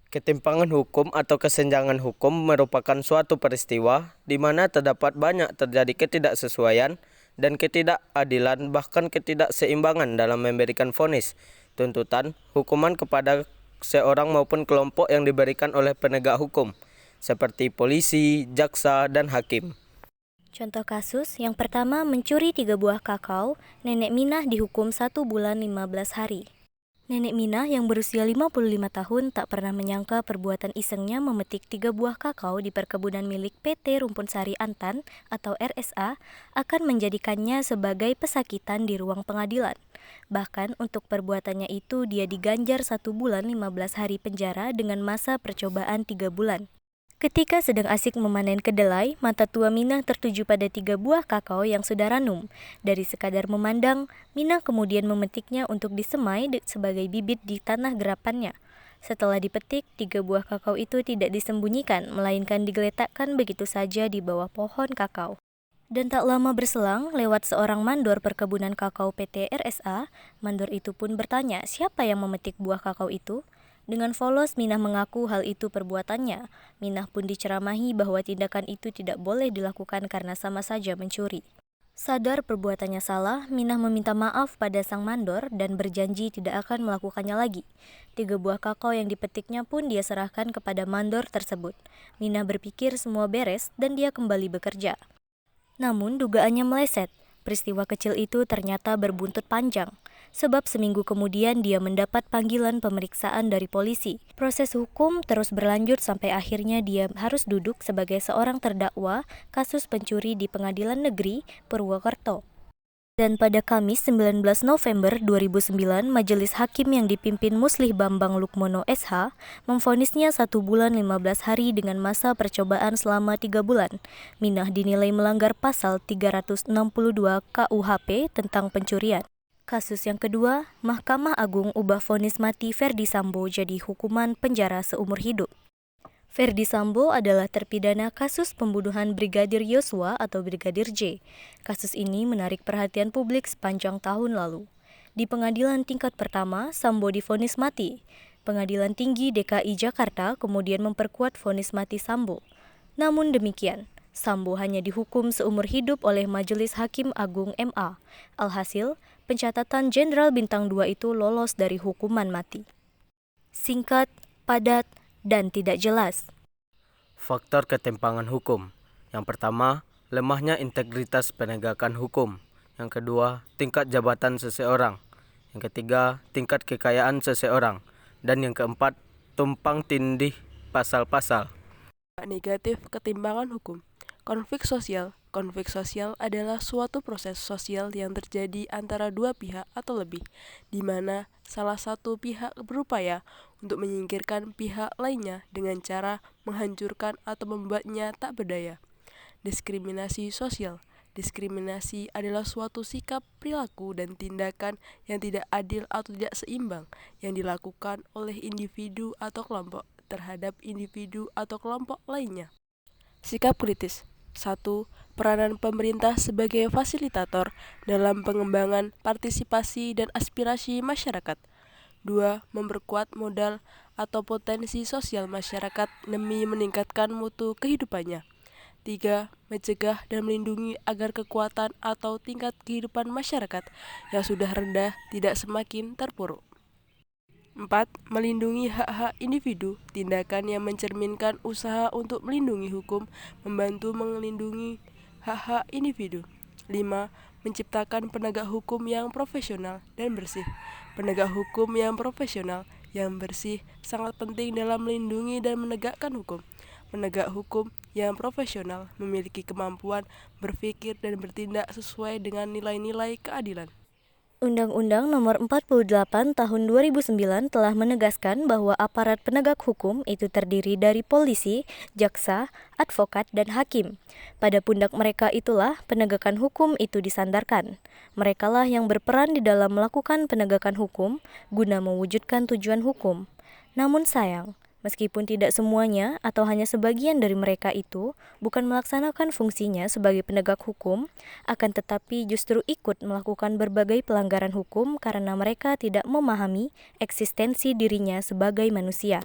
Ketimpangan hukum atau kesenjangan hukum merupakan suatu peristiwa di mana terdapat banyak terjadi ketidaksesuaian dan ketidakadilan bahkan ketidakseimbangan dalam memberikan vonis, tuntutan, hukuman kepada seorang maupun kelompok yang diberikan oleh penegak hukum, seperti polisi, jaksa, dan hakim. Contoh kasus, yang pertama mencuri 3 buah kakao, Nenek Minah dihukum 1 bulan 15 hari. Nenek Minah yang berusia 55 tahun tak pernah menyangka perbuatan isengnya memetik 3 buah kakao di perkebunan milik PT Rumpun Sari Antan atau RSA akan menjadikannya sebagai pesakitan di ruang pengadilan. Bahkan untuk perbuatannya itu dia diganjar 1 bulan 15 hari penjara dengan masa percobaan 3 bulan. Ketika sedang asik memanen kedelai, mata tua Minah tertuju pada 3 buah kakao yang sudah ranum. Dari sekadar memandang, Minah kemudian memetiknya untuk disemai sebagai bibit di tanah gerapannya. Setelah dipetik, 3 buah kakao itu tidak disembunyikan, melainkan digeletakkan begitu saja di bawah pohon kakao. Dan tak lama berselang, lewat seorang mandor perkebunan kakao PT RSA, mandor itu pun bertanya siapa yang memetik buah kakao itu. Dengan polos, Minah mengaku hal itu perbuatannya. Minah pun diceramahi bahwa tindakan itu tidak boleh dilakukan karena sama saja mencuri. Sadar perbuatannya salah, Minah meminta maaf pada sang mandor dan berjanji tidak akan melakukannya lagi. 3 buah kakao yang dipetiknya pun dia serahkan kepada mandor tersebut. Minah berpikir semua beres dan dia kembali bekerja. Namun dugaannya meleset. Peristiwa kecil itu ternyata berbuntut panjang. Sebab seminggu kemudian dia mendapat panggilan pemeriksaan dari polisi. Proses hukum terus berlanjut sampai akhirnya dia harus duduk sebagai seorang terdakwa kasus pencuri di Pengadilan Negeri Purwokerto. Dan pada Kamis 19 November 2009, Majelis Hakim yang dipimpin Muslih Bambang Lukmono SH memvonisnya 1 bulan 15 hari dengan masa percobaan selama 3 bulan. Minah dinilai melanggar pasal 362 KUHP tentang pencurian. Kasus yang kedua, Mahkamah Agung ubah vonis mati Ferdi Sambo jadi hukuman penjara seumur hidup. Ferdi Sambo adalah terpidana kasus pembunuhan Brigadir Yosua atau Brigadir J. Kasus ini menarik perhatian publik sepanjang tahun lalu. Di pengadilan tingkat pertama, Sambo divonis mati. Pengadilan Tinggi DKI Jakarta kemudian memperkuat vonis mati Sambo. Namun demikian, Sambo hanya dihukum seumur hidup oleh Majelis Hakim Agung MA. Alhasil, pencatatan Jenderal Bintang 2 itu lolos dari hukuman mati. Singkat, padat, dan tidak jelas. Faktor ketimpangan hukum. Yang pertama, lemahnya integritas penegakan hukum. Yang kedua, tingkat jabatan seseorang. Yang ketiga, tingkat kekayaan seseorang. Dan yang keempat, tumpang tindih pasal-pasal. Negatif ketimpangan hukum. Konflik sosial. Konflik sosial adalah suatu proses sosial yang terjadi antara dua pihak atau lebih, di mana salah satu pihak berupaya untuk menyingkirkan pihak lainnya dengan cara menghancurkan atau membuatnya tak berdaya. Diskriminasi sosial. Diskriminasi adalah suatu sikap, perilaku, dan tindakan yang tidak adil atau tidak seimbang yang dilakukan oleh individu atau kelompok terhadap individu atau kelompok lainnya. Sikap kritis. 1. Peranan pemerintah sebagai fasilitator dalam pengembangan partisipasi dan aspirasi masyarakat. 2. Memperkuat modal atau potensi sosial masyarakat demi meningkatkan mutu kehidupannya. 3. Mencegah dan melindungi agar kekuatan atau tingkat kehidupan masyarakat yang sudah rendah tidak semakin terpuruk. 4. Melindungi hak-hak individu, tindakan yang mencerminkan usaha untuk melindungi hukum, membantu melindungi hak-hak individu. 5. Menciptakan penegak hukum yang profesional dan bersih. Penegak hukum yang profesional yang bersih sangat penting dalam melindungi dan menegakkan hukum. Penegak hukum yang profesional memiliki kemampuan berpikir dan bertindak sesuai dengan nilai-nilai keadilan. Undang-Undang Nomor 48 Tahun 2009 telah menegaskan bahwa aparat penegak hukum itu terdiri dari polisi, jaksa, advokat, dan hakim. Pada pundak mereka itulah penegakan hukum itu disandarkan. Merekalah yang berperan di dalam melakukan penegakan hukum guna mewujudkan tujuan hukum. Namun sayang, meskipun tidak semuanya atau hanya sebagian dari mereka itu bukan melaksanakan fungsinya sebagai penegak hukum, akan tetapi justru ikut melakukan berbagai pelanggaran hukum karena mereka tidak memahami eksistensi dirinya sebagai manusia.